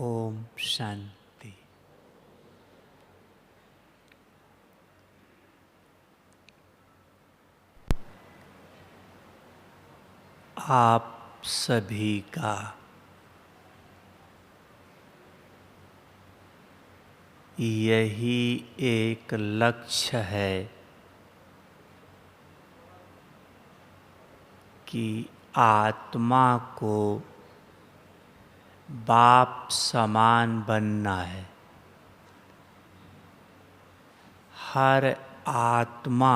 ओम शांति। आप सभी का यही एक लक्ष्य है कि आत्मा को बाप समान बनना है। हर आत्मा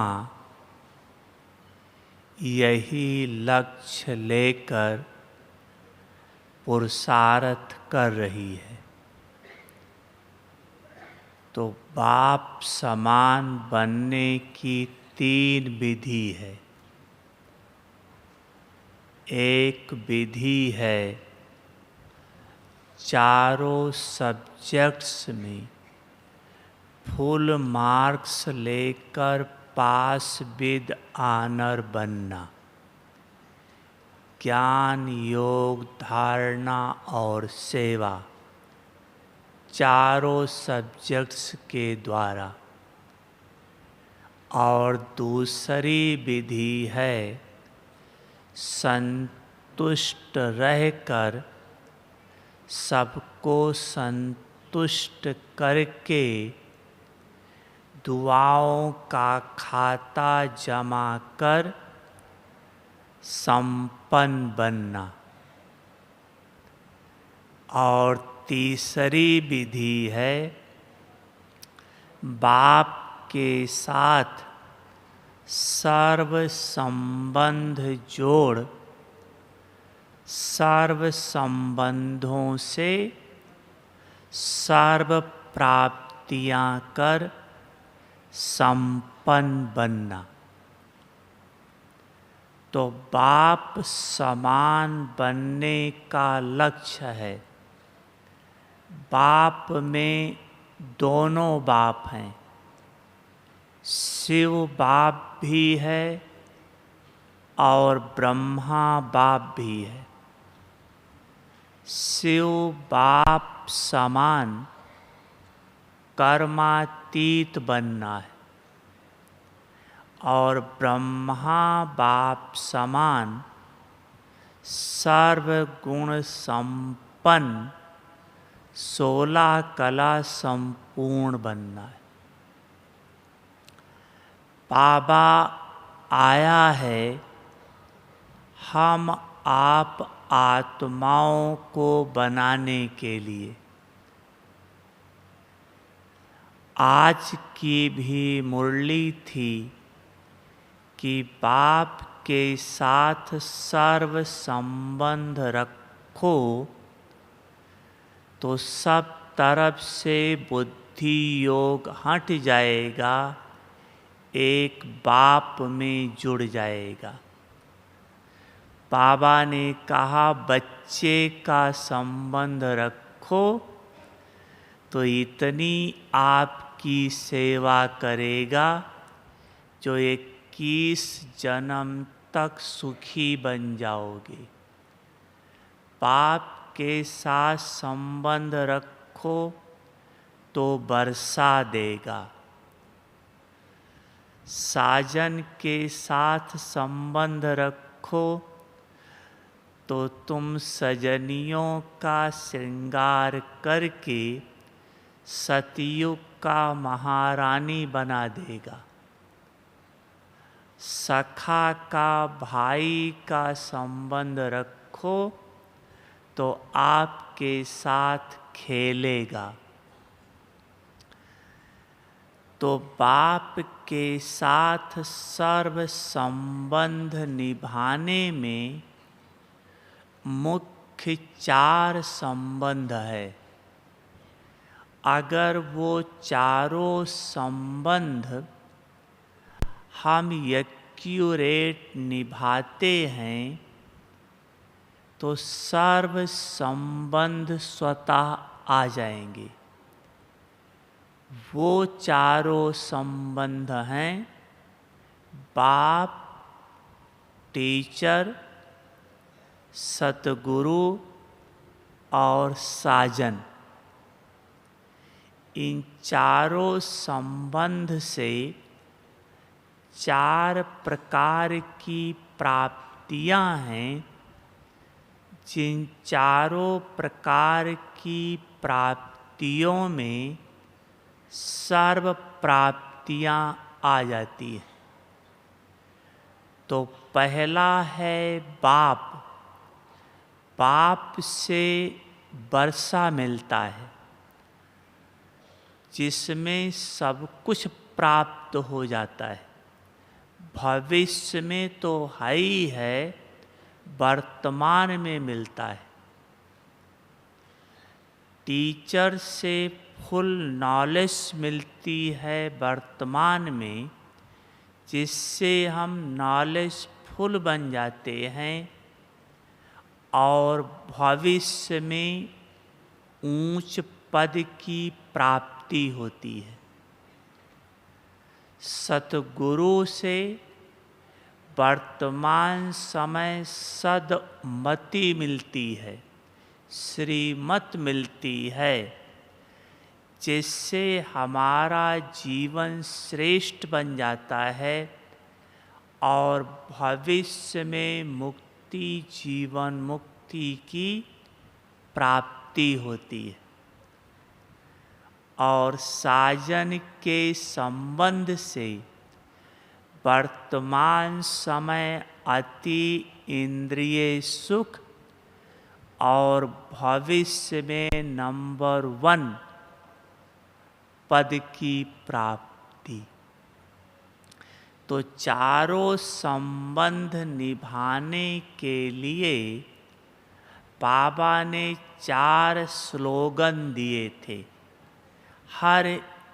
यही लक्ष्य लेकर पुरुषार्थ कर रही है। तो बाप समान बनने की 3 विधि है। एक विधि है चारों सब्जेक्ट्स में फुल मार्क्स लेकर पास विद ऑनर बनना। ज्ञान, योग, धारणा और सेवा चारों सब्जेक्ट्स के द्वारा। और दूसरी विधि है संतुष्ट रहकर सबको संतुष्ट करके दुआओं का खाता जमा कर संपन्न बनना। और तीसरी विधि है बाप के साथ सर्व संबंध जोड़ सर्व संबंधों से सर्व प्राप्तियां कर संपन्न बनना। तो बाप समान बनने का लक्ष्य है। बाप में दोनों बाप हैं। शिव बाप भी है और ब्रह्मा बाप भी है। शिव बाप समान कर्मातीत बनना है और ब्रह्मा बाप समान सर्वगुण संपन्न 16 कला संपूर्ण बनना है। बाबा आया है हम आप आत्माओं को बनाने के लिए। आज की भी मुरली थी कि बाप के साथ सर्व संबंध रखो तो सब तरफ से बुद्धि योग हट जाएगा, एक बाप में जुड़ जाएगा। बाबा ने कहा बच्चे का संबंध रखो तो इतनी आपकी सेवा करेगा जो 21 जन्म तक सुखी बन जाओगे। बाप के साथ संबंध रखो तो बरसा देगा। साजन के साथ संबंध रखो तो तुम सजनियों का श्रृंगार करके सतयुग का महारानी बना देगा। सखा का भाई का संबंध रखो तो आपके साथ खेलेगा। तो बाप के साथ सर्व संबंध निभाने में मुख्य 4 संबंध है। अगर वो चारों संबंध हम एक्यूरेट निभाते हैं तो सर्व संबंध स्वतः आ जाएंगे। वो चारों संबंध हैं बाप, टीचर, सतगुरु और साजन। इन चारों संबंध से चार प्रकार की प्राप्तियां हैं, जिन चारों प्रकार की प्राप्तियों में सर्व प्राप्तियां आ जाती हैं। तो पहला है बाप। बाप से वर्षा मिलता है, जिसमें सब कुछ प्राप्त हो जाता है। भविष्य में तो है ही है, वर्तमान में मिलता है। टीचर से फुल नॉलेज मिलती है वर्तमान में, जिससे हम नॉलेजफुल बन जाते हैं और भविष्य में ऊंच पद की प्राप्ति होती है। सतगुरु से वर्तमान समय सद्मति मिलती है, श्रीमत मिलती है, जिससे हमारा जीवन श्रेष्ठ बन जाता है और भविष्य में मुक्ति, जीवन मुक्ति की प्राप्ति होती है। और साजन के संबंध से वर्तमान समय अति इंद्रिय सुख और भविष्य में नंबर 1 पद की प्राप्ति। तो चारों संबंध निभाने के लिए बाबा ने 4 स्लोगन दिए थे, हर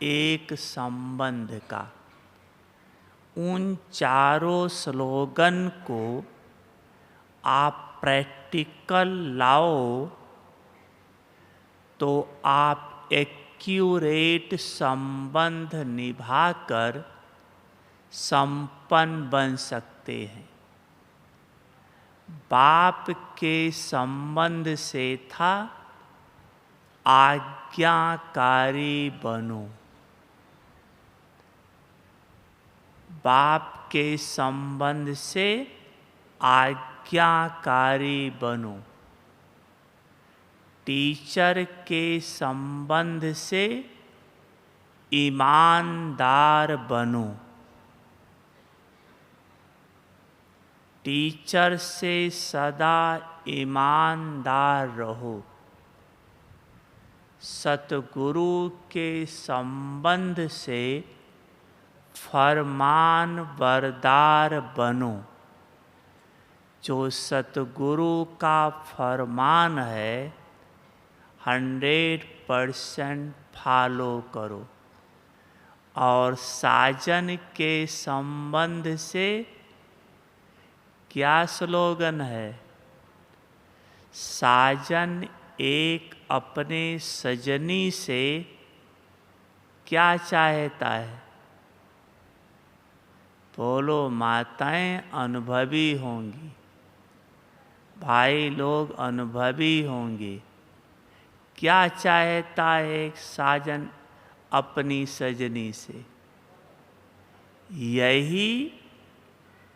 एक संबंध का। उन चारों स्लोगन को आप प्रैक्टिकल लाओ तो आप एक्यूरेट संबंध निभाकर संपन्न बन सकते हैं। बाप के संबंध से था आज्ञाकारी बनो। बाप के संबंध से आज्ञाकारी बनो। टीचर के संबंध से ईमानदार बनो। टीचर से सदा ईमानदार रहो। सतगुरु के संबंध से फरमान बरदार बनो। जो सतगुरु का फरमान है 100% फॉलो करो। और साजन के संबंध से क्या स्लोगन है? साजन एक अपने सजनी से क्या चाहता है? बोलो, माताएं अनुभवी होंगी, भाई लोग अनुभवी होंगे। क्या चाहता है एक साजन अपनी सजनी से? यही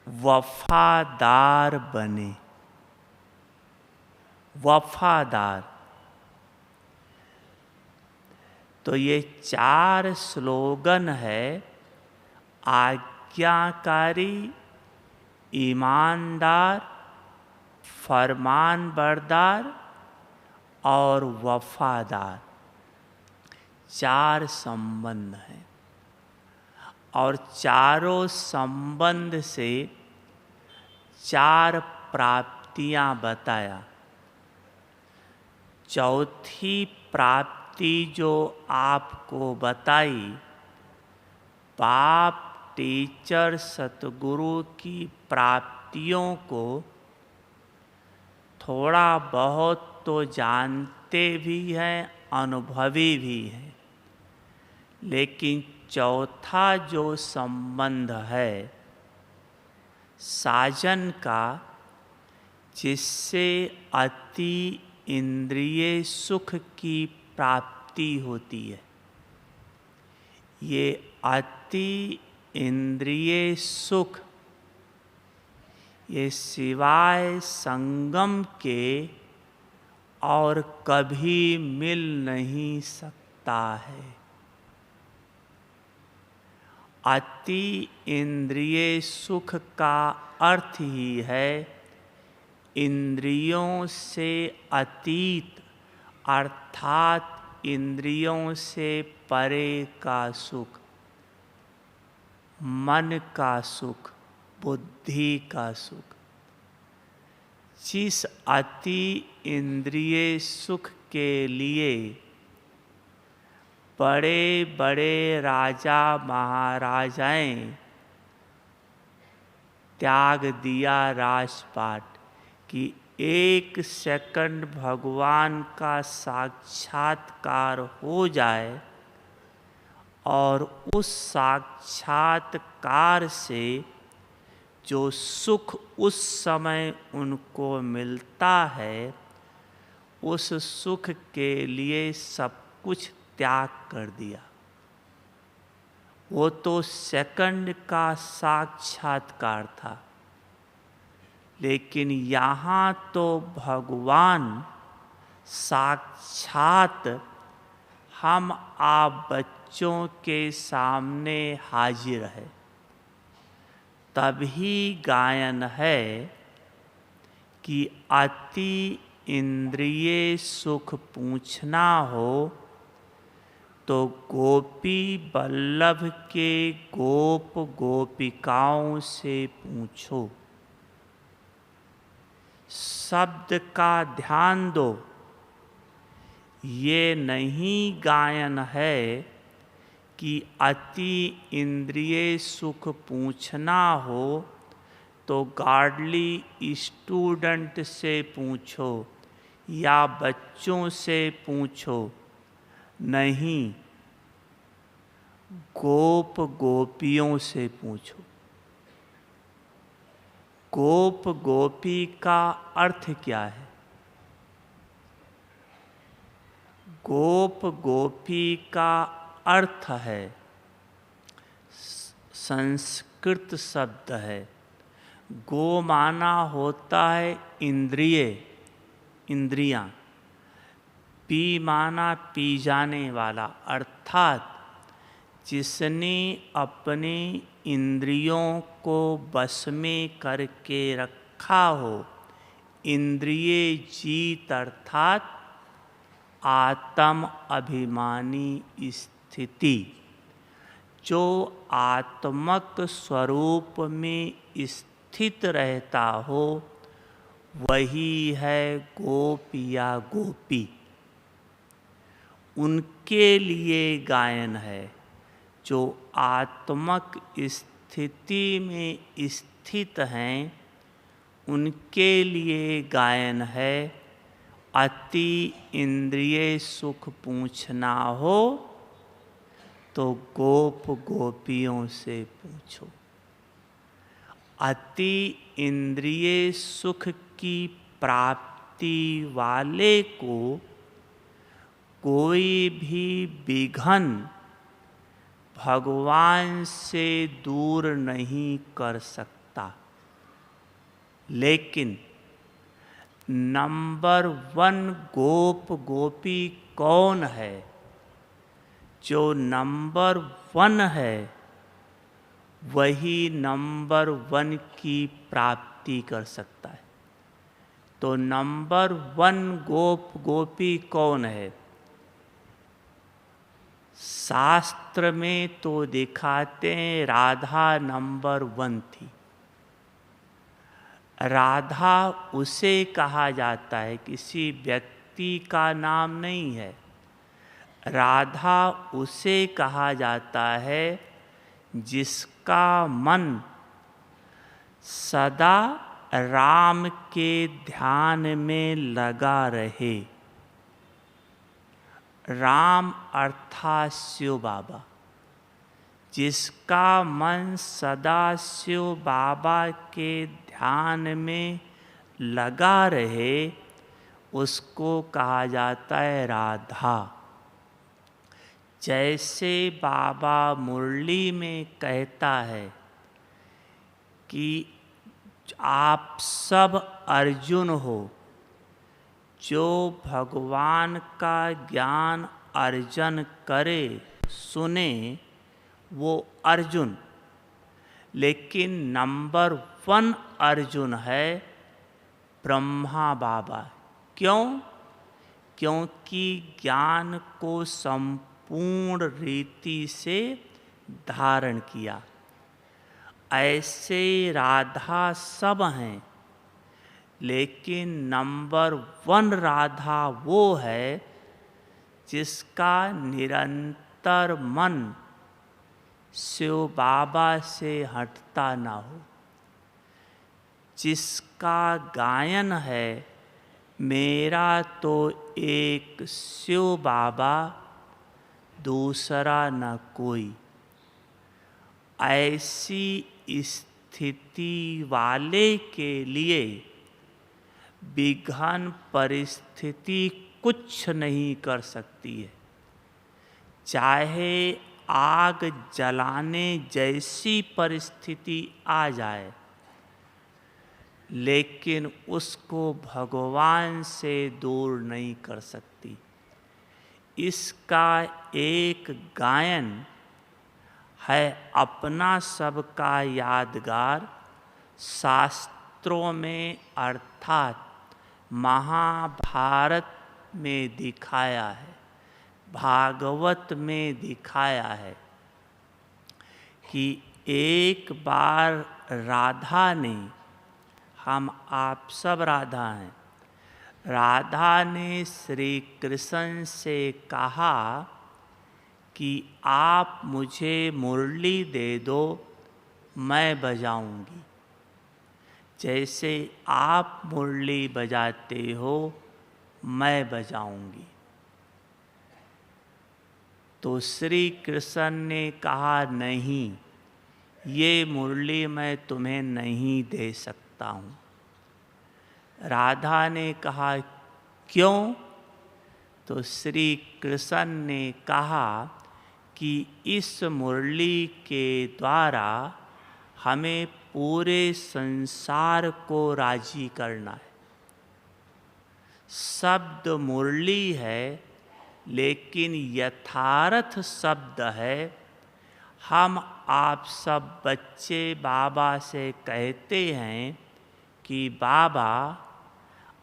वफादार बने। वफादार। तो ये 4 स्लोगन है, आज्ञाकारी, ईमानदार, फरमानबरदार और वफादार। 4 संबंध हैं और चारों संबंध से 4 प्राप्तियां बताया। चौथी प्राप्ति जो आपको बताई, बाप, टीचर, सतगुरु की प्राप्तियों को थोड़ा बहुत तो जानते भी हैं, अनुभवी भी हैं, लेकिन चौथा जो संबंध है साजन का, जिससे अति इंद्रिय सुख की प्राप्ति होती है, ये अति इंद्रिय सुख ये सिवाय संगम के और कभी मिल नहीं सकता है। अति इंद्रिय सुख का अर्थ ही है इंद्रियों से अतीत अर्थात इंद्रियों से परे का सुख, मन का सुख, बुद्धि का सुख। जिस अति इंद्रिय सुख के लिए बड़े बड़े राजा महाराजाएं त्याग दिया राजपाट कि एक सेकंड भगवान का साक्षात्कार हो जाए और उस साक्षात्कार से जो सुख उस समय उनको मिलता है, उस सुख के लिए सब कुछ त्याग कर दिया। वो तो सेकंड का साक्षात्कार था, लेकिन यहाँ तो भगवान साक्षात हम आप बच्चों के सामने हाजिर है। तभी गायन है कि अति इंद्रिय सुख पूछना हो तो गोपी बल्लभ के गोप गोपिकाओं से पूछो। शब्द का ध्यान दो, ये नहीं गायन है कि अति इंद्रिय सुख पूछना हो तो गार्डली स्टूडेंट से पूछो या बच्चों से पूछो। नहीं, गोप गोपियों से पूछो। गोप गोपी का अर्थ क्या है? गोप गोपी का अर्थ है, संस्कृत शब्द है। गो माना होता है इंद्रिय, इंद्रियां। पी माना पी जाने वाला, अर्थात जिसने अपने इंद्रियों को बस में करके रखा हो। इंद्रिय जीत अर्थात आत्म अभिमानी स्थिति। जो आत्मक स्वरूप में स्थित रहता हो वही है गोप या गोपी। उनके लिए गायन है जो आत्मक स्थिति में स्थित हैं। उनके लिए गायन है अति इंद्रिय सुख पूछना हो तो गोप गोपियों से पूछो। अति इंद्रिय सुख की प्राप्ति वाले को कोई भी विघ्न भगवान से दूर नहीं कर सकता। लेकिन नंबर 1 गोप गोपी कौन है? जो नंबर 1 है वही नंबर 1 की प्राप्ति कर सकता है। तो नंबर 1 गोप गोपी कौन है? शास्त्र में तो दिखाते हैं राधा नंबर 1 थी। राधा उसे कहा जाता है, किसी व्यक्ति का नाम नहीं है। राधा उसे कहा जाता है जिसका मन सदा राम के ध्यान में लगा रहे। राम अर्थात शिव बाबा। जिसका मन सदा शिव बाबा के ध्यान में लगा रहे उसको कहा जाता है राधा। जैसे बाबा मुरली में कहता है कि आप सब अर्जुन हो, जो भगवान का ज्ञान अर्जन करे सुने वो अर्जुन, लेकिन नंबर 1 अर्जुन है ब्रह्मा बाबा। क्यों? क्योंकि ज्ञान को संपूर्ण रीति से धारण किया। ऐसे राधा सब हैं, लेकिन नंबर 1 राधा वो है जिसका निरंतर मन शिव बाबा से हटता ना हो, जिसका गायन है मेरा तो एक शिव बाबा, दूसरा न कोई। ऐसी स्थिति वाले के लिए विघ्न परिस्थिति कुछ नहीं कर सकती है। चाहे आग जलाने जैसी परिस्थिति आ जाए, लेकिन उसको भगवान से दूर नहीं कर सकती। इसका एक गायन है अपना सबका यादगार, शास्त्रों में अर्थात महाभारत में दिखाया है, भागवत में दिखाया है कि एक बार राधा ने, हम आप सब राधा हैं, राधा ने श्री कृष्ण से कहा कि आप मुझे मुरली दे दो, मैं बजाऊंगी। जैसे आप मुरली बजाते हो मैं बजाऊंगी। तो श्री कृष्ण ने कहा नहीं, ये मुरली मैं तुम्हें नहीं दे सकता हूँ। राधा ने कहा क्यों? तो श्री कृष्ण ने कहा कि इस मुरली के द्वारा हमें पूरे संसार को राजी करना है। शब्द मुरली है, लेकिन यथार्थ शब्द है। हम आप सब बच्चे बाबा से कहते हैं कि बाबा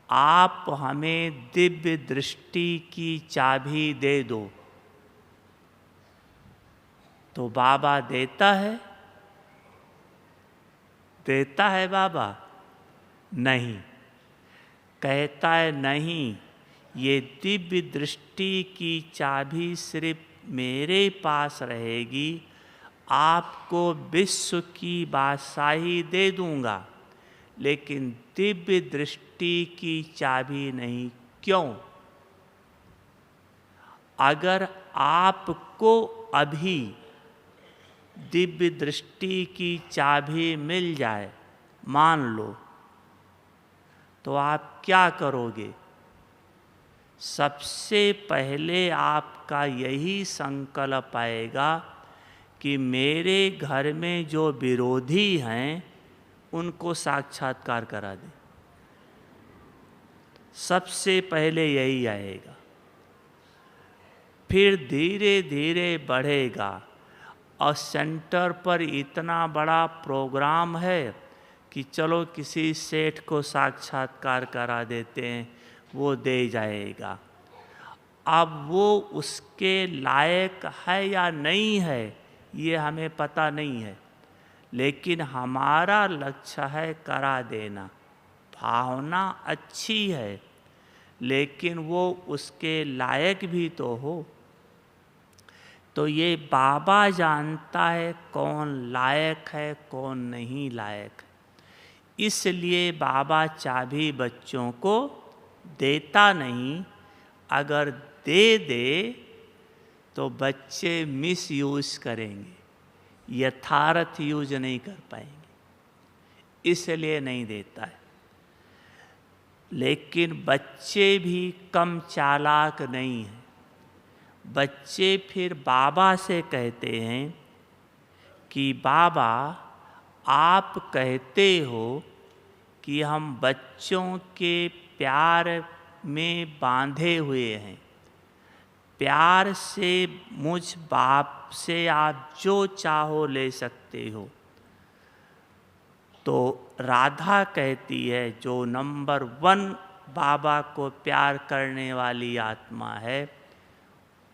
आप हमें दिव्य दृष्टि की चाबी दे दो। तो बाबा देता है? देता है बाबा? नहीं। कहता है नहीं, ये दिव्य दृष्टि की चाबी सिर्फ मेरे पास रहेगी, आपको विश्व की बादशाही दे दूंगा, लेकिन दिव्य दृष्टि की चाबी नहीं। क्यों? अगर आपको अभी दिव्य दृष्टि की चाबी मिल जाए, मान लो, तो आप क्या करोगे? सबसे पहले आपका यही संकल्प आएगा कि मेरे घर में जो विरोधी हैं उनको साक्षात्कार करा दे। सबसे पहले यही आएगा, फिर धीरे धीरे बढ़ेगा। और सेंटर पर इतना बड़ा प्रोग्राम है कि चलो किसी सेठ को साक्षात्कार करा देते हैं, वो दे जाएगा। अब वो उसके लायक है या नहीं है ये हमें पता नहीं है, लेकिन हमारा लक्ष्य है करा देना। भावना अच्छी है, लेकिन वो उसके लायक भी तो हो। तो ये बाबा जानता है कौन लायक है कौन नहीं लायक है। इसलिए बाबा चाबी बच्चों को देता नहीं। अगर दे दे तो बच्चे मिस यूज करेंगे, यथार्थ यूज नहीं कर पाएंगे, इसलिए नहीं देता है। लेकिन बच्चे भी कम चालाक नहीं हैं। बच्चे फिर बाबा से कहते हैं कि बाबा, आप कहते हो कि हम बच्चों के प्यार में बांधे हुए हैं, प्यार से मुझ बाप से आप जो चाहो ले सकते हो। तो राधा कहती है, जो नंबर 1 बाबा को प्यार करने वाली आत्मा है,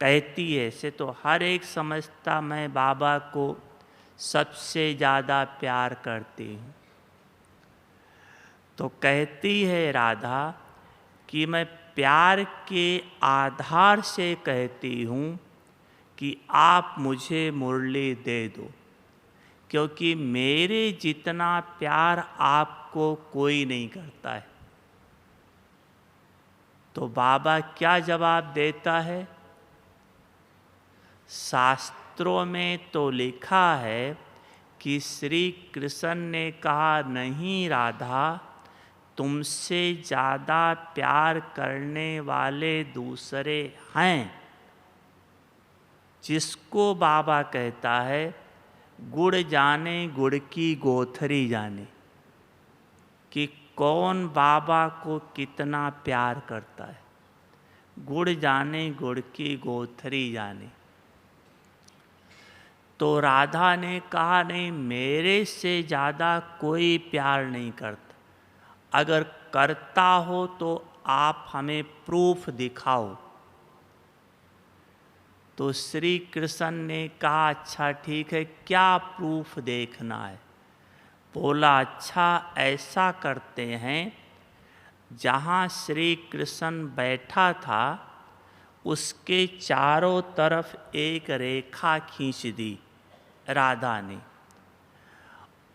कहती है, से तो हर एक समझता मैं बाबा को सबसे ज़्यादा प्यार करती हूँ। तो कहती है राधा कि मैं प्यार के आधार से कहती हूँ कि आप मुझे मुरली दे दो, क्योंकि मेरे जितना प्यार आपको कोई नहीं करता है। तो बाबा क्या जवाब देता है? शास्त्रों में तो लिखा है कि श्री कृष्ण ने कहा, नहीं राधा, तुमसे ज़्यादा प्यार करने वाले दूसरे हैं। जिसको बाबा कहता है, गुड़ जाने गुड़ की गोथरी जाने, कि कौन बाबा को कितना प्यार करता है। गुड़ जाने गुड़ की गोथरी जाने। तो राधा ने कहा, नहीं, मेरे से ज़्यादा कोई प्यार नहीं करता। अगर करता हो तो आप हमें प्रूफ दिखाओ। तो श्री कृष्ण ने कहा, अच्छा ठीक है, क्या प्रूफ देखना है? बोला, अच्छा ऐसा करते हैं, जहाँ श्री कृष्ण बैठा था उसके चारों तरफ एक रेखा खींच दी राधा ने,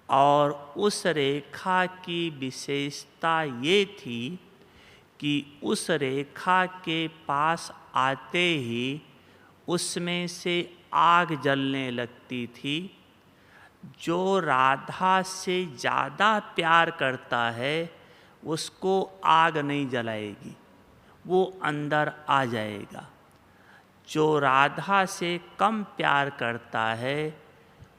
और उस रेखा की विशेषता ये थी कि उस रेखा के पास आते ही उसमें से आग जलने लगती थी। जो राधा से ज़्यादा प्यार करता है उसको आग नहीं जलाएगी, वो अंदर आ जाएगा। जो राधा से कम प्यार करता है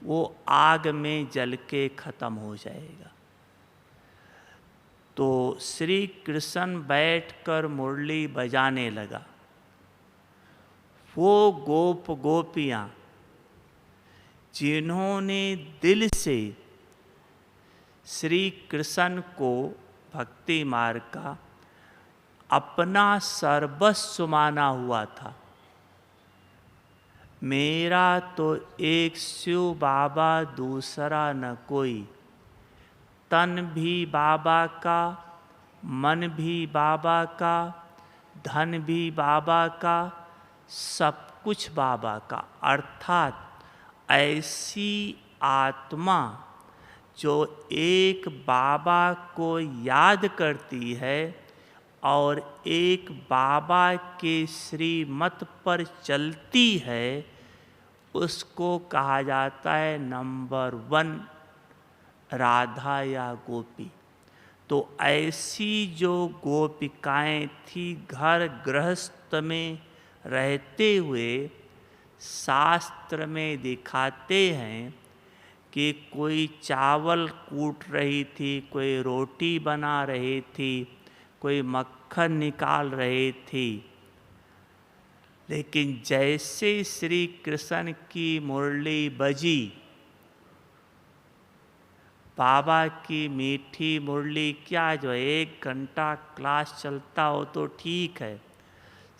वो आग में जल के ख़त्म हो जाएगा। तो श्री कृष्ण बैठकर मुरली बजाने लगा। वो गोप गोपियाँ जिन्होंने दिल से श्री कृष्ण को भक्ति मार्ग का अपना सर्वस्व माना हुआ था, मेरा तो एक शिव बाबा दूसरा न कोई, तन भी बाबा का, मन भी बाबा का, धन भी बाबा का, सब कुछ बाबा का। अर्थात ऐसी आत्मा जो एक बाबा को याद करती है और एक बाबा के श्रीमत पर चलती है, उसको कहा जाता है नंबर 1 राधा या गोपी। तो ऐसी जो गोपिकाएं थी, घर गृहस्थ में रहते हुए शास्त्र में दिखाते हैं कि कोई चावल कूट रही थी, कोई रोटी बना रही थी, कोई मक्खन निकाल रही थी, लेकिन जैसे श्री कृष्ण की मुरली बजी, बाबा की मीठी मुरली, क्या जो 1 घंटा क्लास चलता हो तो ठीक है,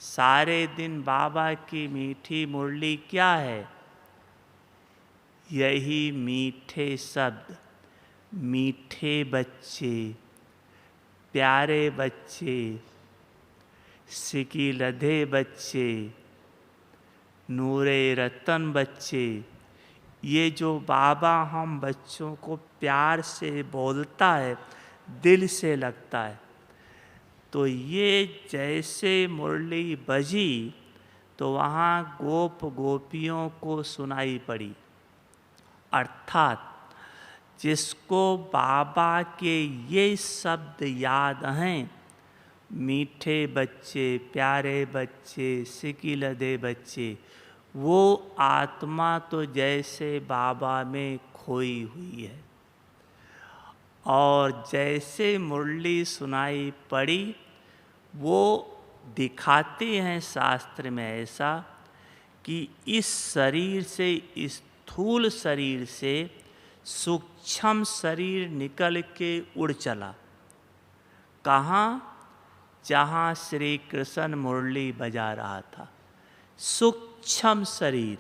सारे दिन बाबा की मीठी मुरली क्या है? यही मीठे शब्द, मीठे बच्चे, प्यारे बच्चे, सिकी लधे बच्चे, नूरे रतन बच्चे। ये जो बाबा हम बच्चों को प्यार से बोलता है, दिल से लगता है। तो ये जैसे मुरली बजी तो वहाँ गोप गोपियों को सुनाई पड़ी। अर्थात जिसको बाबा के ये शब्द याद हैं मीठे बच्चे, प्यारे बच्चे, सिकिलधे बच्चे, वो आत्मा तो जैसे बाबा में खोई हुई है। और जैसे मुरली सुनाई पड़ी, वो दिखाते हैं शास्त्र में ऐसा कि इस शरीर से, इस स्थूल शरीर से सूक्ष्म शरीर निकल के उड़ चला। कहाँ? जहाँ श्री कृष्ण मुरली बजा रहा था। सूक्ष्म शरीर,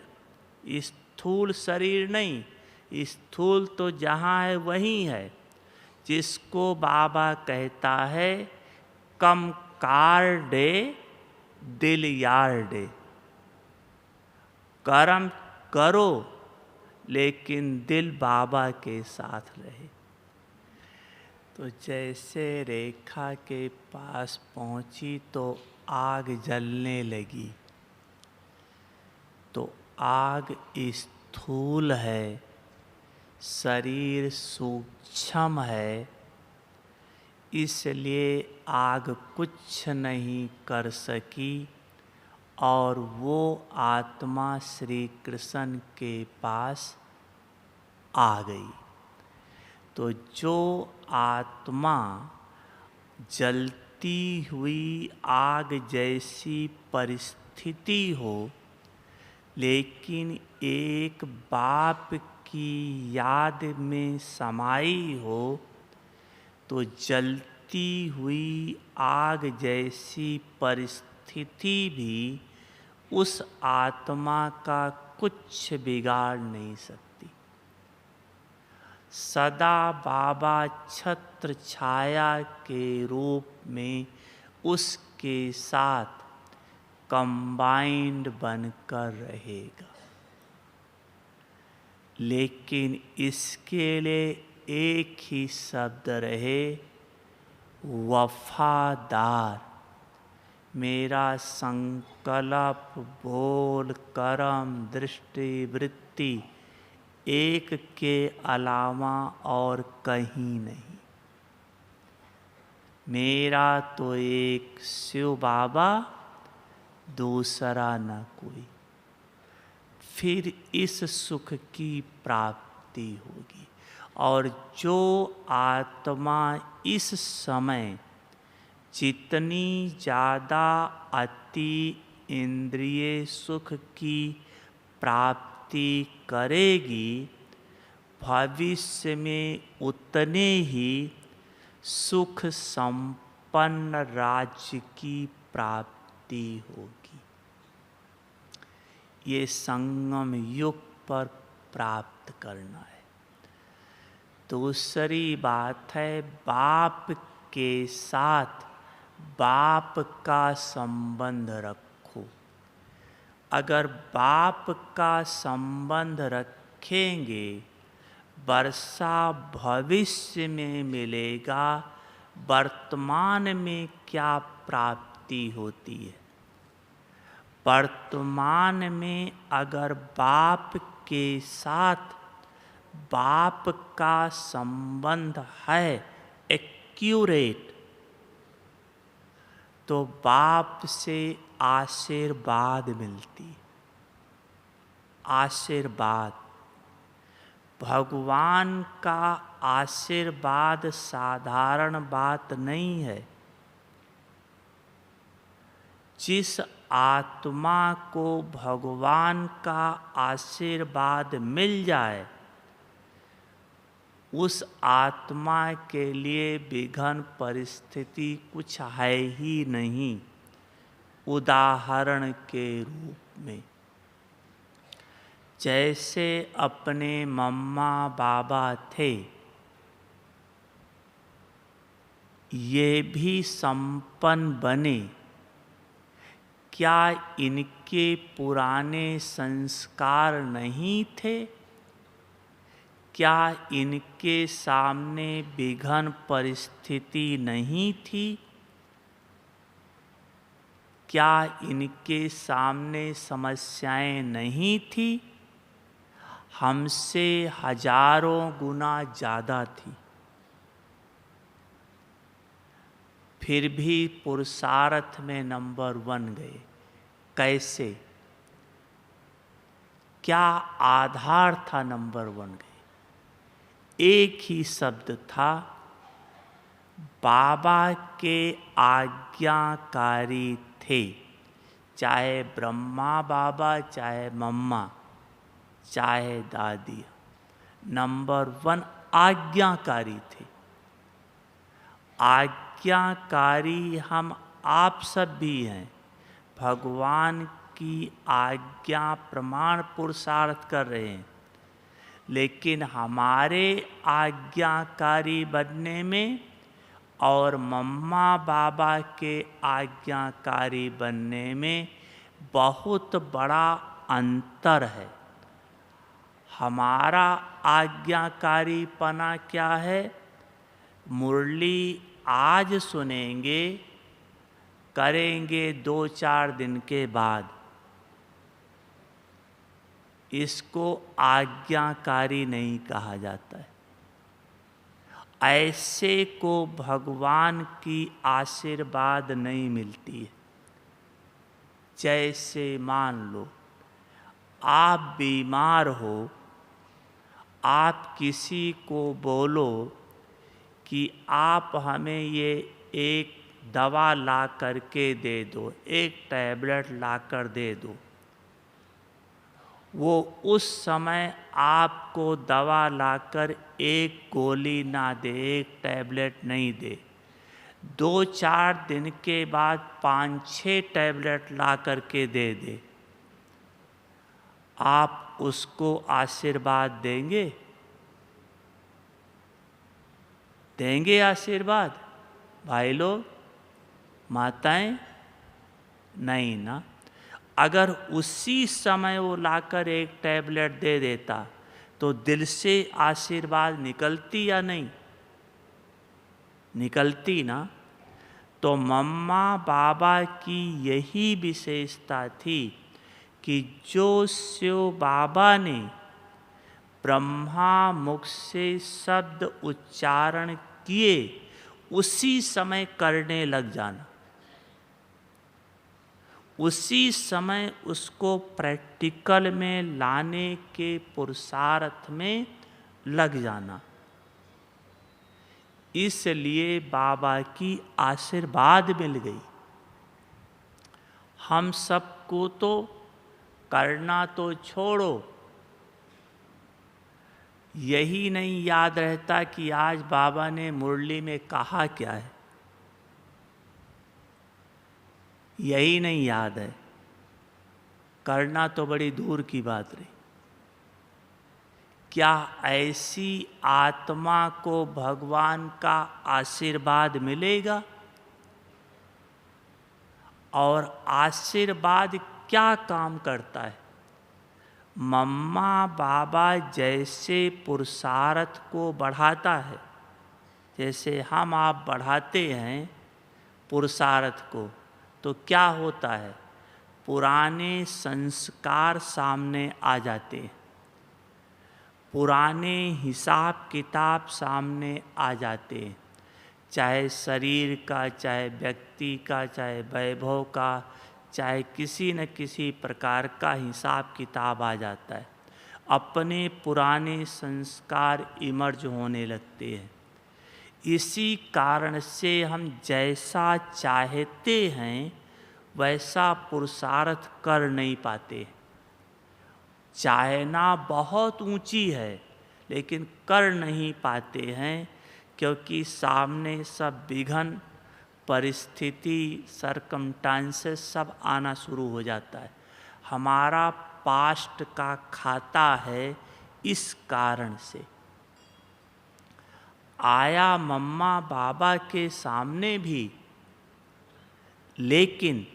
स्थूल शरीर नहीं। स्थूल तो जहाँ है वहीं है, जिसको बाबा कहता है कम कार डे दिल यार डे। कर्म करो लेकिन दिल बाबा के साथ रहे। तो जैसे रेखा के पास पहुंची तो आग जलने लगी। तो आग स्थूल है, शरीर सूक्ष्म है, इसलिए आग कुछ नहीं कर सकी और वो आत्मा श्री कृष्ण के पास आ गई। तो जो आत्मा जलती हुई आग जैसी परिस्थिति हो, लेकिन एक बाप की याद में समाई हो, तो जलती हुई आग जैसी परिस्थिति भी उस आत्मा का कुछ बिगाड़ नहीं सकती। सदा बाबा छत्र छाया के रूप में उसके साथ कंबाइंड बनकर रहेगा। लेकिन इसके लिए एक ही शब्द रहे, वफादार। मेरा संकल्प, बोल, कर्म, दृष्टि, वृत्ति एक के अलावा और कहीं नहीं। मेरा तो एक शिव बाबा, दूसरा न कोई। फिर इस सुख की प्राप्ति होगी। और जो आत्मा इस समय जितनी ज़्यादा अति इंद्रिय सुख की प्राप्ति करेगी, भविष्य में उतने ही सुख संपन्न राज्य की प्राप्ति होगी। ये संगम युग पर प्राप्त करना है। दूसरी बात है, बाप के साथ बाप का संबंध रखो। अगर बाप का संबंध रखेंगे, वर्षा भविष्य में मिलेगा। वर्तमान में क्या प्राप्ति होती है? वर्तमान में अगर बाप के साथ बाप का संबंध है एक्यूरेट, तो बाप से आशीर्वाद मिलती। आशीर्वाद, भगवान का आशीर्वाद साधारण बात नहीं है। जिस आत्मा को भगवान का आशीर्वाद मिल जाए, उस आत्मा के लिए विघ्न परिस्थिति कुछ है ही नहीं। उदाहरण के रूप में, जैसे अपने मम्मा बाबा थे, ये भी संपन्न बने। क्या इनके पुराने संस्कार नहीं थे? क्या इनके सामने विघ्न परिस्थिति नहीं थी? क्या इनके सामने समस्याएं नहीं थी? हमसे हजारों गुना ज़्यादा थी। फिर भी पुरुषार्थ में नंबर 1 गए। कैसे? क्या आधार था नंबर 1 गए? एक ही शब्द था, बाबा के आज्ञाकारी थे। चाहे ब्रह्मा बाबा, चाहे मम्मा, चाहे दादी, नंबर 1 आज्ञाकारी थे। आज्ञाकारी हम आप सब भी हैं। भगवान की आज्ञा प्रमाण पुरुषार्थ कर रहे हैं, लेकिन हमारे आज्ञाकारी बनने में और मम्मा बाबा के आज्ञाकारी बनने में बहुत बड़ा अंतर है। हमारा आज्ञाकारीपना क्या है? मुरली आज सुनेंगे, करेंगे 2-4 दिन के बाद, इसको आज्ञाकारी नहीं कहा जाता है। ऐसे को भगवान की आशीर्वाद नहीं मिलती है। जैसे मान लो आप बीमार हो, आप किसी को बोलो कि आप हमें ये एक दवा ला करके दे दो, एक टैबलेट ला कर दे दो। वो उस समय आपको दवा लाकर एक गोली ना दे, एक टैबलेट नहीं दे। 2-4 दिन के बाद 5-6 टैबलेट ला करके दे दे। आप उसको आशीर्वाद देंगे? देंगे आशीर्वाद? भाई लोग, माताएं, नहीं ना। अगर उसी समय वो लाकर एक टैबलेट दे देता तो दिल से आशीर्वाद निकलती या नहीं? निकलती ना। तो मम्मा बाबा की यही विशेषता थी कि जो शिव बाबा ने ब्रह्मा मुख से शब्द उच्चारण किए, उसी समय करने लग जाना, उसी समय उसको प्रैक्टिकल में लाने के पुरुषार्थ में लग जाना। इसलिए बाबा की आशीर्वाद मिल गई। हम सबको तो करना तो छोड़ो, यही नहीं याद रहता कि आज बाबा ने मुरली में कहा क्या है। यही नहीं याद है। करना तो बड़ी दूर की बात रही। क्या ऐसी आत्मा को भगवान का आशीर्वाद मिलेगा? और आशीर्वाद क्या काम करता है? मम्मा बाबा जैसे पुरुषार्थ को बढ़ाता है, जैसे हम आप बढ़ाते हैं पुरुषार्थ को, तो क्या होता है? पुराने संस्कार सामने आ जाते हैं, पुराने हिसाब किताब सामने आ जाते हैं। चाहे शरीर का, चाहे व्यक्ति का, चाहे वैभव का, चाहे किसी न किसी प्रकार का हिसाब किताब आ जाता है। अपने पुराने संस्कार इमर्ज होने लगते हैं। इसी कारण से हम जैसा चाहते हैं वैसा पुरुषार्थ कर नहीं पाते। चाहना बहुत ऊंची है, लेकिन कर नहीं पाते हैं, क्योंकि सामने सब विघ्न, परिस्थिति, सरकमस्टांसेस सब आना शुरू हो जाता है। हमारा पास्ट का खाता है इस कारण से। आया मम्मा बाबा के सामने भी, लेकिन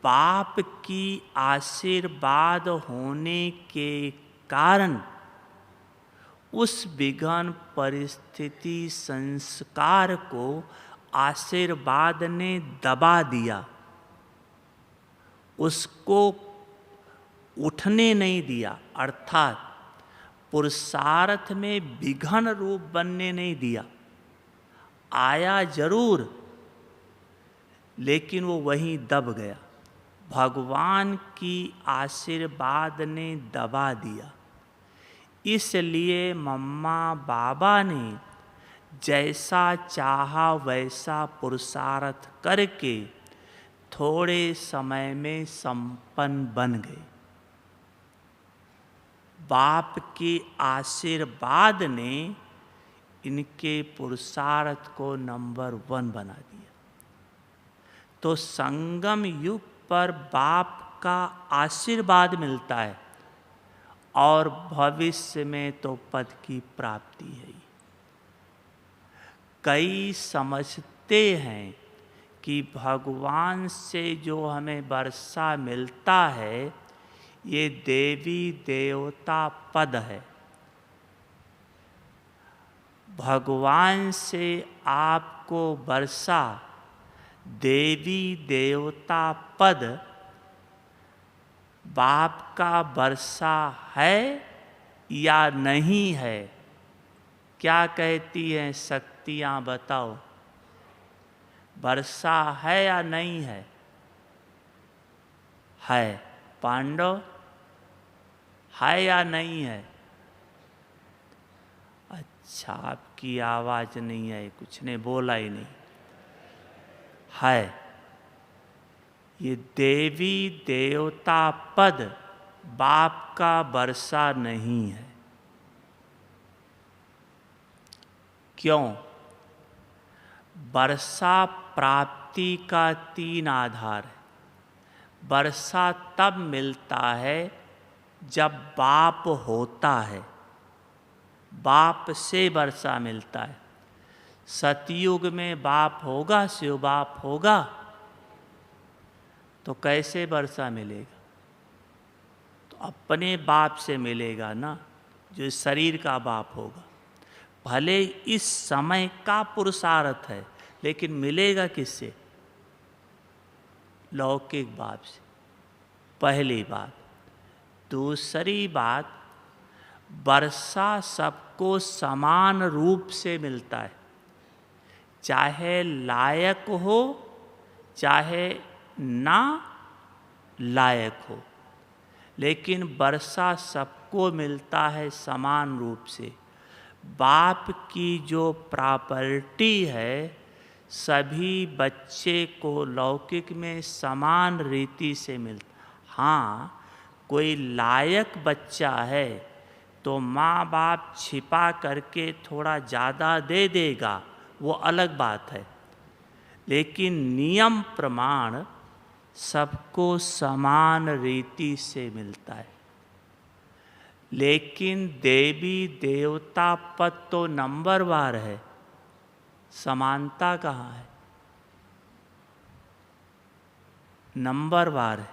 पाप की आशीर्वाद होने के कारण उस विघ्न, परिस्थिति, संस्कार को आशीर्वाद ने दबा दिया, उसको उठने नहीं दिया, अर्थात पुरुषार्थ में विघ्न रूप बनने नहीं दिया। आया जरूर, लेकिन वो वहीं दब गया। भगवान की आशीर्वाद ने दबा दिया। इसलिए मम्मा बाबा ने जैसा चाहा वैसा पुरुषार्थ करके थोड़े समय में संपन्न बन गए। बाप के आशीर्वाद ने इनके पुरुषार्थ को नंबर 1 बना दिया। तो संगम युग पर बाप का आशीर्वाद मिलता है और भविष्य में तो पद की प्राप्ति है। कई समझते हैं कि भगवान से जो हमें वर्षा मिलता है ये देवी देवता पद है। भगवान से आपको वर्षा देवी देवता पद बाप का वर्षा है या नहीं है? क्या कहती हैं शक्तियाँ, बताओ, वर्षा है या नहीं है? है। पांडव, है या नहीं है? अच्छा, आपकी आवाज नहीं आई, कुछ ने बोला ही नहीं। है। ये देवी देवता पद बाप का वर्षा नहीं है। क्यों? वर्षा प्राप्ति का 3 आधार है। वर्षा तब मिलता है जब बाप होता है, बाप से वर्षा मिलता है। सतयुग में बाप होगा, शिव बाप होगा, तो कैसे वर्षा मिलेगा? तो अपने बाप से मिलेगा ना, जो शरीर का बाप होगा। भले इस समय का पुरुषार्थ है, लेकिन मिलेगा किससे? लौकिक बाप से। पहली बात। दूसरी बात, वर्षा सबको समान रूप से मिलता है, चाहे लायक हो चाहे ना लायक हो, लेकिन वर्षा सबको मिलता है समान रूप से। बाप की जो प्रॉपर्टी है सभी बच्चे को लौकिक में समान रीति से मिलता। हाँ, कोई लायक बच्चा है तो माँ बाप छिपा करके थोड़ा ज़्यादा दे देगा, वो अलग बात है, लेकिन नियम प्रमाण सबको समान रीति से मिलता है। लेकिन देवी देवता पद तो नंबरवार है, समानता कहाँ है? नंबरवार है।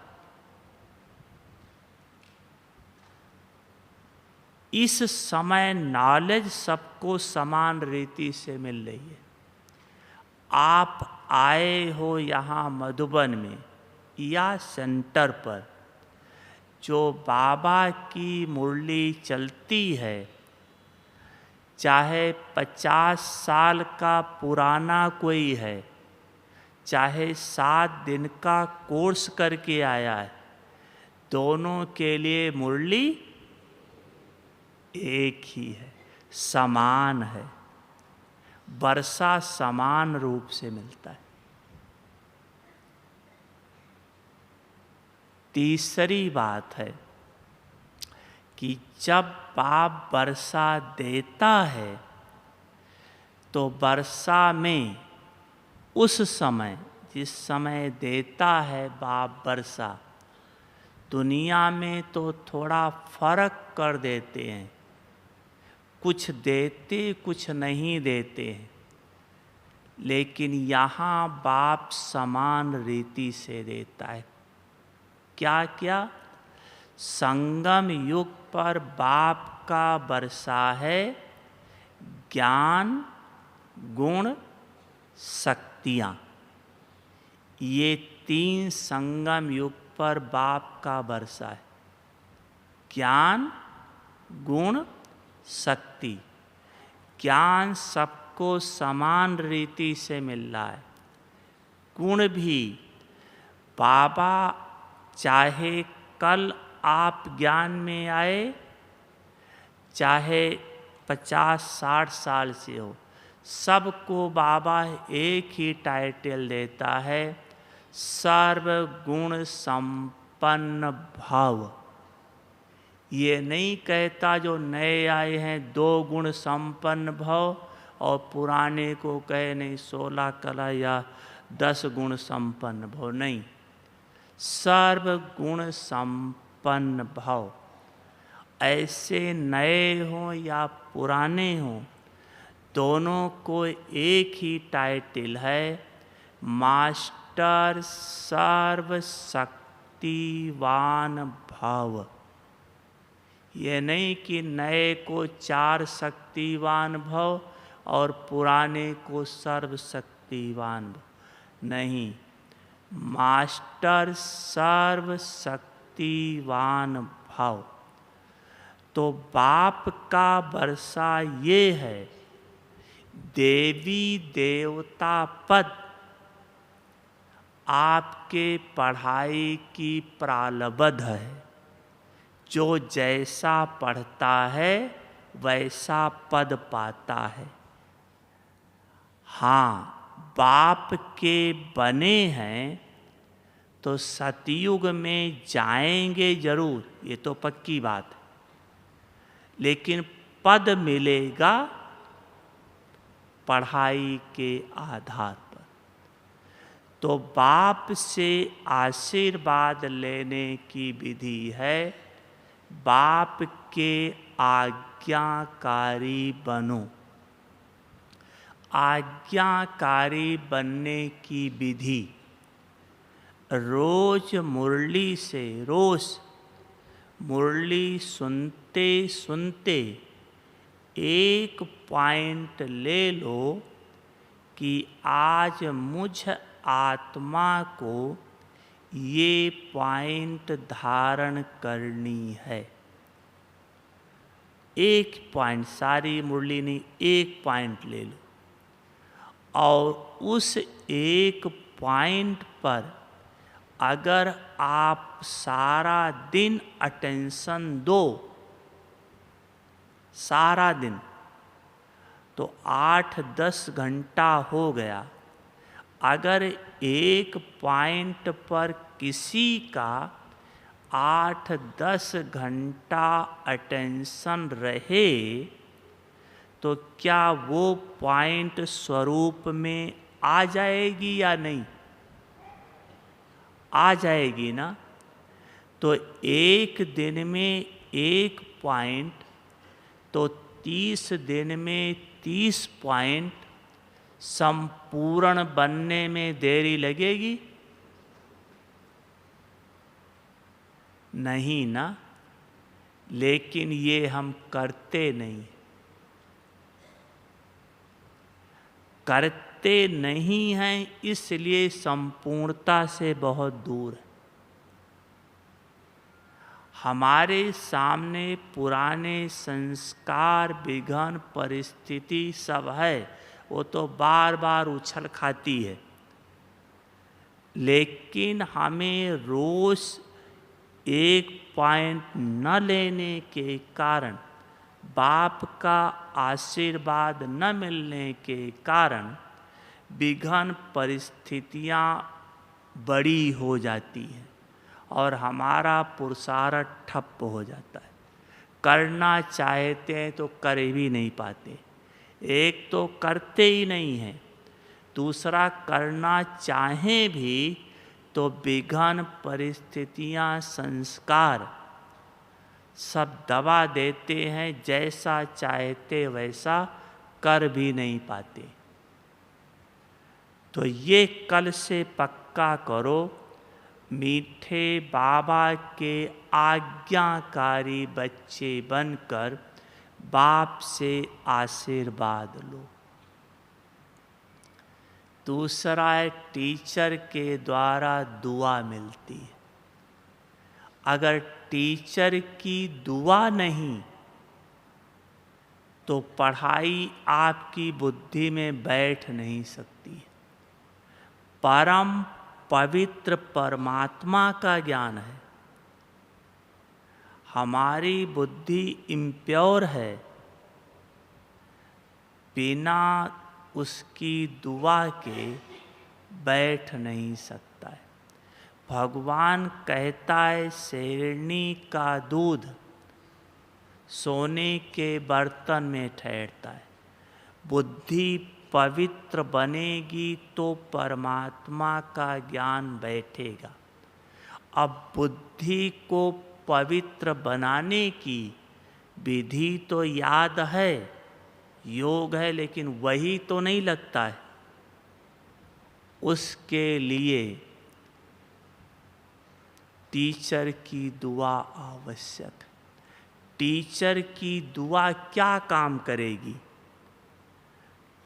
इस समय नॉलेज सबको समान रीति से मिल रही है। आप आए हो यहाँ मधुबन में या सेंटर पर, जो बाबा की मुरली चलती है, चाहे 50 साल का पुराना कोई है, चाहे 7 दिन का कोर्स करके आया है, दोनों के लिए मुरली एक ही है, समान है। वर्षा समान रूप से मिलता है। तीसरी बात है कि जब बाप वर्षा देता है तो वर्षा में उस समय, जिस समय देता है बाप वर्षा, दुनिया में तो थोड़ा फर्क कर देते हैं, कुछ देते कुछ नहीं देते हैं, लेकिन यहाँ बाप समान रीति से देता है। क्या क्या? संगम युग पर बाप का वर्षा है ज्ञान, गुण, शक्तियाँ। ये 3 संगम युग पर बाप का वर्षा है। ज्ञान, गुण, शक्ति। ज्ञान सबको समान रीति से मिल रहा है, गुण भी बाबा चाहे कल आप ज्ञान में आए, चाहे 50-60 साल से हो, सबको बाबा एक ही टाइटल देता है, सर्वगुण संपन्न भाव। ये नहीं कहता जो नए आए हैं 2 गुण संपन्न भव, और पुराने को कहे नहीं 16 कला या 10 गुण संपन्न भव, नहीं, सर्वगुण संपन्न भव। ऐसे नए हों या पुराने हों, दोनों को एक ही टाइटल है, मास्टर सर्वशक्तिवान भाव। ये नहीं कि नए को 4 शक्तिवान भव और पुराने को सर्वशक्तिवान भव, नहीं, मास्टर सर्वशक्तिवान भाव। तो बाप का वर्षा ये है, देवी देवता पद आपके पढ़ाई की प्रालब्ध है। जो जैसा पढ़ता है वैसा पद पाता है। हाँ, बाप के बने हैं तो सतयुग में जाएंगे जरूर, ये तो पक्की बात है, लेकिन पद मिलेगा पढ़ाई के आधार पर। तो बाप से आशीर्वाद लेने की विधि है, बाप के आज्ञाकारी बनो। आज्ञाकारी बनने की विधि, रोज मुरली से, रोज मुरली सुनते सुनते एक पॉइंट ले लो कि आज मुझ आत्मा को ये पॉइंट धारण करनी है। एक पॉइंट, सारी मुरली नहीं, एक पॉइंट ले लो और उस एक पॉइंट पर अगर आप सारा दिन अटेंशन दो, सारा दिन, तो 8-10 घंटा हो गया। अगर एक पॉइंट पर किसी का 8-10 घंटा अटेंशन रहे तो क्या वो पॉइंट स्वरूप में आ जाएगी या नहीं? आ जाएगी ना। तो एक दिन में एक पॉइंट, तो 30 दिन में 30 पॉइंट संपूर्ण बनने में देरी लगेगी? नहीं ना। लेकिन ये हम करते नहीं, करते नहीं हैं, इसलिए संपूर्णता से बहुत दूर है। हमारे सामने पुराने संस्कार, विघ्न, परिस्थिति सब है, वो तो बार बार उछल खाती है। लेकिन हमें रोज एक पॉइंट न लेने के कारण, बाप का आशीर्वाद न मिलने के कारण विघ्न परिस्थितियाँ बड़ी हो जाती हैं और हमारा पुरुषार्थ ठप्प हो जाता है। करना चाहते हैं तो कर भी नहीं पाते। एक तो करते ही नहीं हैं, दूसरा करना चाहें भी तो विघ्न परिस्थितियाँ, संस्कार सब दबा देते हैं, जैसा चाहते वैसा कर भी नहीं पाते। तो ये कल से पक्का करो, मीठे बाबा के आज्ञाकारी बच्चे बनकर बाप से आशीर्वाद लो। दूसरा है, टीचर के द्वारा दुआ मिलती है। अगर टीचर की दुआ नहीं तो पढ़ाई आपकी बुद्धि में बैठ नहीं सकती। परम पवित्र परमात्मा का ज्ञान है। हमारी बुद्धि इम्प्योर है, बिना उसकी दुआ के बैठ नहीं सकता है। भगवान कहता है शेरनी का दूध सोने के बर्तन में ठहरता है। बुद्धि पवित्र बनेगी तो परमात्मा का ज्ञान बैठेगा। अब बुद्धि को पवित्र बनाने की विधि तो याद है, योग है, लेकिन वही तो नहीं लगता है। उसके लिए टीचर की दुआ आवश्यक है। टीचर की दुआ क्या काम करेगी?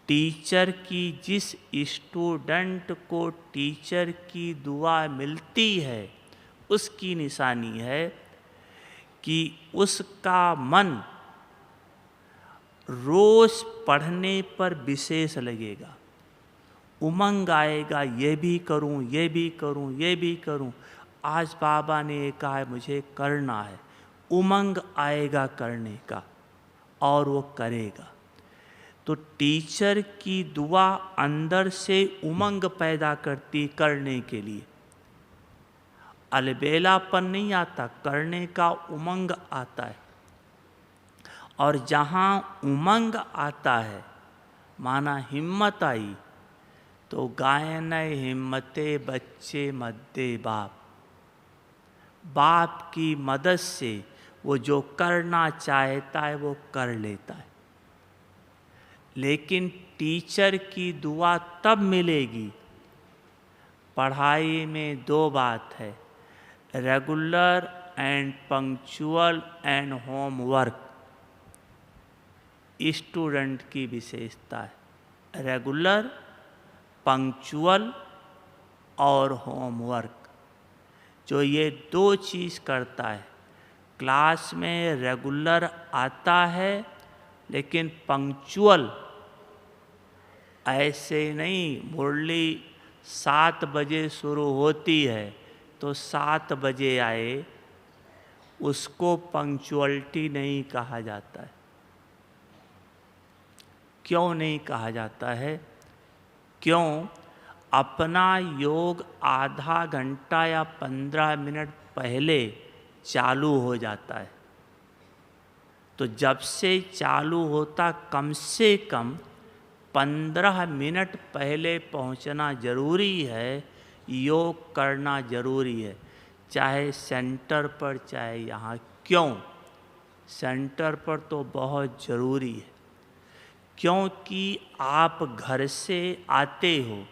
टीचर की जिस स्टूडेंट को टीचर की दुआ मिलती है उसकी निशानी है कि उसका मन रोज पढ़ने पर विशेष लगेगा, उमंग आएगा, ये भी करूं, ये भी करूं, ये भी करूं। आज बाबा ने ये कहा है मुझे करना है, उमंग आएगा करने का और वो करेगा। तो टीचर की दुआ अंदर से उमंग पैदा करती करने के लिए। अलबेलापन नहीं आता, करने का उमंग आता है। और जहाँ उमंग आता है, माना हिम्मत आई, तो गायन हिम्मते बच्चे मद्दे बाप। बाप की मदद से वो जो करना चाहता है वो कर लेता है। लेकिन टीचर की दुआ तब मिलेगी, पढ़ाई में दो बात है, regular and punctual and homework. Student की विशेषता है रेगुलर, पंक्चुअल और होमवर्क। जो ये दो चीज़ करता है, क्लास में रेगुलर आता है लेकिन पंक्चुअल ऐसे नहीं। मुरली 7 बजे शुरू होती है तो 7 बजे आए, उसको पंक्चुअलिटी नहीं कहा जाता है। क्यों नहीं कहा जाता है? क्यों? अपना योग आधा घंटा या 15 मिनट पहले चालू हो जाता है। तो जब से चालू होता कम से कम 15 मिनट पहले पहुंचना जरूरी है, योग करना जरूरी है, चाहे सेंटर पर चाहे यहाँ। क्यों? सेंटर पर तो बहुत ज़रूरी है, क्योंकि आप घर से आते हो,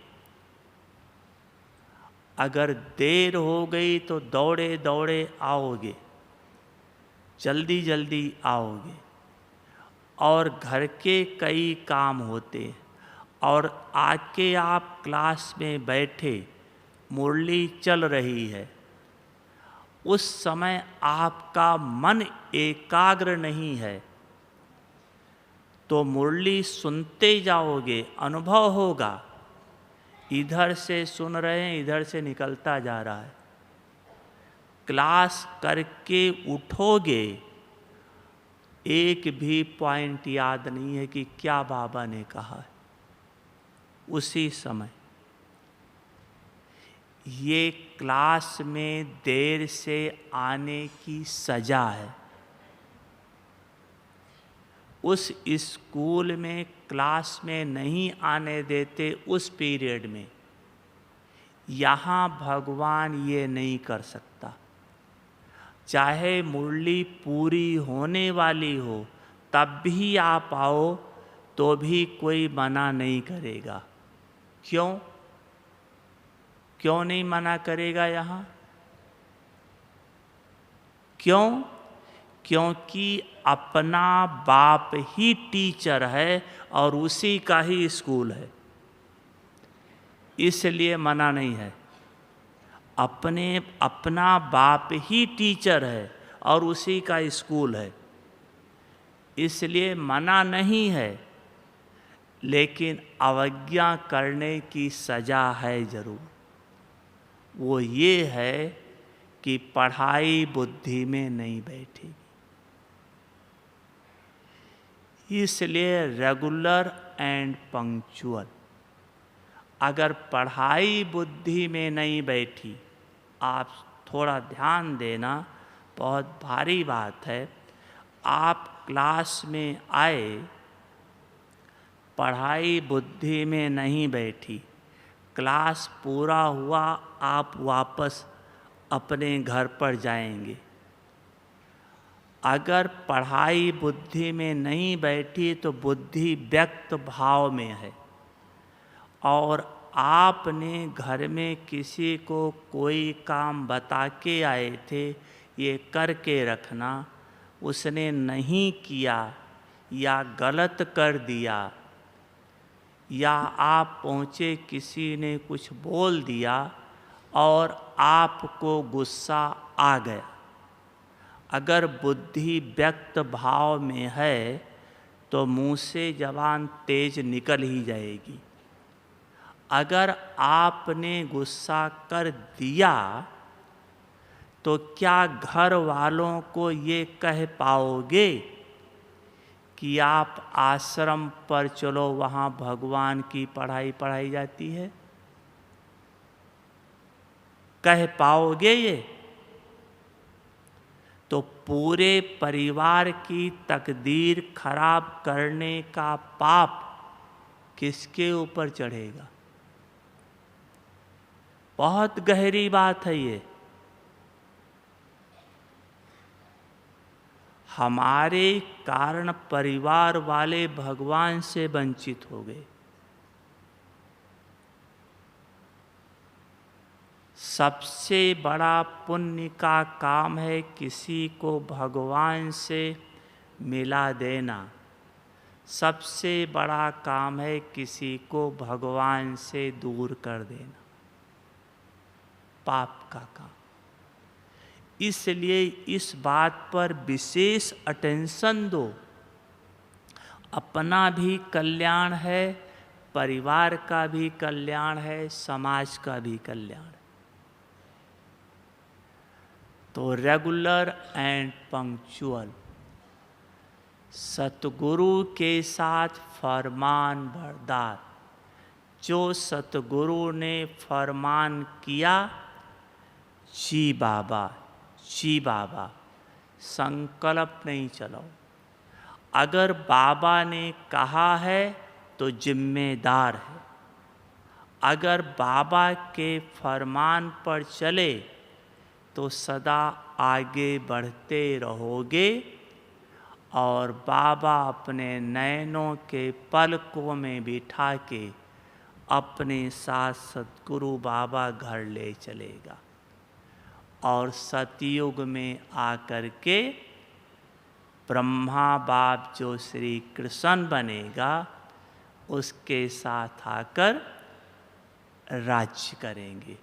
अगर देर हो गई तो दौड़े दौड़े आओगे, जल्दी जल्दी आओगे, और घर के कई काम होते हैं, और आके आप क्लास में बैठे, मुरली चल रही है, उस समय आपका मन एकाग्र नहीं है, तो मुरली सुनते जाओगे, अनुभव होगा, इधर से सुन रहे हैं, इधर से निकलता जा रहा है। क्लास करके उठोगे, एक भी पॉइंट याद नहीं है कि क्या बाबा ने कहा है। उसी समय ये क्लास में देर से आने की सजा है। उस स्कूल में क्लास में नहीं आने देते उस पीरियड में, यहाँ भगवान ये नहीं कर सकता। चाहे मुरली पूरी होने वाली हो तब भी आप आओ तो भी कोई मना नहीं करेगा। क्यों? क्यों नहीं मना करेगा यहाँ? क्यों? क्योंकि अपना बाप ही टीचर है और उसी का ही स्कूल है, इसलिए मना नहीं है। अपना बाप ही टीचर है और उसी का स्कूल है, इसलिए मना नहीं है। लेकिन अवज्ञा करने की सज़ा है ज़रूर। वो ये है कि पढ़ाई बुद्धि में नहीं बैठेगी। इसलिए रेगुलर एंड पंक्चुअल। अगर पढ़ाई बुद्धि में नहीं बैठी, आप थोड़ा ध्यान देना, बहुत भारी बात है। आप क्लास में आए, पढ़ाई बुद्धि में नहीं बैठी, क्लास पूरा हुआ, आप वापस अपने घर पर जाएंगे। अगर पढ़ाई बुद्धि में नहीं बैठी तो बुद्धि व्यक्त भाव में है, और आपने घर में किसी को कोई काम बता के आए थे, ये करके रखना, उसने नहीं किया या गलत कर दिया, या आप पहुँचे किसी ने कुछ बोल दिया और आपको गुस्सा आ गया। अगर बुद्धि व्यक्त भाव में है तो मुंह से जबान तेज निकल ही जाएगी। अगर आपने गुस्सा कर दिया तो क्या घर वालों को ये कह पाओगे कि आप आश्रम पर चलो, वहाँ भगवान की पढ़ाई पढ़ाई जाती है? कह पाओगे ये? तो पूरे परिवार की तकदीर खराब करने का पाप किसके ऊपर चढ़ेगा? बहुत गहरी बात है ये। हमारे कारण परिवार वाले भगवान से वंचित हो गए। सबसे बड़ा पुण्य का काम है किसी को भगवान से मिला देना। सबसे बड़ा काम है किसी को भगवान से दूर कर देना, पाप का काम। इसलिए इस बात पर विशेष अटेंशन दो। अपना भी कल्याण है, परिवार का भी कल्याण है, समाज का भी कल्याण। तो रेगुलर एंड पंक्चुअल, सतगुरु के साथ फरमान बरदार। जो सतगुरु ने फरमान किया, जी बाबा, जी बाबा, संकल्प नहीं चलाओ। अगर बाबा ने कहा है तो जिम्मेदार है। अगर बाबा के फरमान पर चले तो सदा आगे बढ़ते रहोगे, और बाबा अपने नयनों के पलकों में बिठा के अपने साथ सतगुरु बाबा घर ले चलेगा, और सतयुग में आकर के ब्रह्मा बाप जो श्री कृष्ण बनेगा, उसके साथ आकर राज्य करेंगे।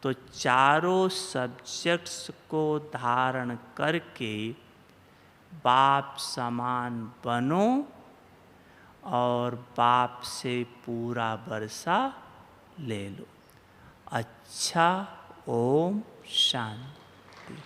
तो चारों सब्जेक्ट्स को धारण करके बाप समान बनो, और बाप से पूरा बरसा ले लो। अच्छा, ओम शांति।